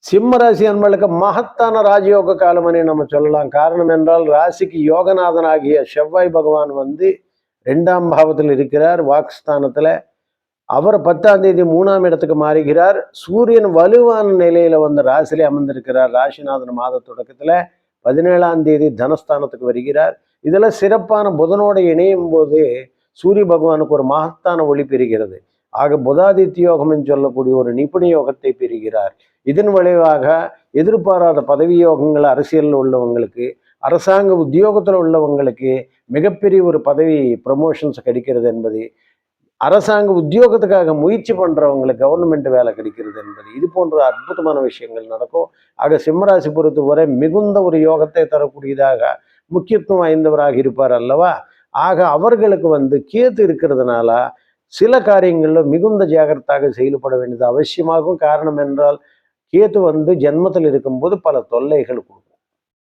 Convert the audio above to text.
சிம்ம ராசி அன்பர்களுக்கு மகத்தான ராஜயோக காலமனை நம்ம சொல்லலாம். காரணம் என்றால் ராசிக்கு யோகநாதன் ஆகிய செவ்வாய் பகவான் வந்து 2ஆம் பாவத்தில் இருக்கிறார், வாக்குஸ்தானத்துல. அவர் 10ஆம் தேதி 3ஆம் இடத்துக்கு மாறுகிறார். சூரியன் வலுவான நிலையில வந்து ராசியிலே அமர்ந்திருக்கிறார். ராசிநாதன் மாத தொடக்கத்துல 17ஆம் தேதி தனஸ்தானத்துக்கு வருகிறார். இதுல சிறப்பான புதனோடு இணையும் போது சூரிய பகவானுக்கு ஒரு மகத்தான ஒளி பெறுகிறது. ஆக புதாதித்ய யோகம் என்று சொல்லக்கூடிய ஒரு நிபுண யோகத்தை பெறுகிறார். இதன் விளைவாக எதிர்பாராத பதவி யோகங்கள் அரசியலில் உள்ளவங்களுக்கு, அரசாங்க உத்தியோகத்தில் உள்ளவங்களுக்கு மிகப்பெரிய ஒரு பதவி ப்ரமோஷன்ஸ் கிடைக்கிறது என்பது, அரசாங்க உத்தியோகத்துக்காக முயற்சி பண்றவங்களுக்கு கவர்மெண்ட் வேலை கிடைக்கிறது என்பது, இது போன்ற அற்புதமான விஷயங்கள் நடக்கும். ஆக சிம்மராசி பொறுத்தவரை மிகுந்த ஒரு யோகத்தை தரக்கூடியதாக முக்கியத்துவம் வாய்ந்தவராக இருப்பார் அல்லவா. ஆக அவர்களுக்கு வந்து கேத்து இருக்கிறதுனால சில காரியங்களில் மிகுந்த ஜாகிரதாக செயல்பட வேண்டியது அவசியமாகும். காரணம் என்றால் கேத்து வந்து ஜென்மத்தில் இருக்கும்போது பல தொல்லைகள் கொடுக்கும்.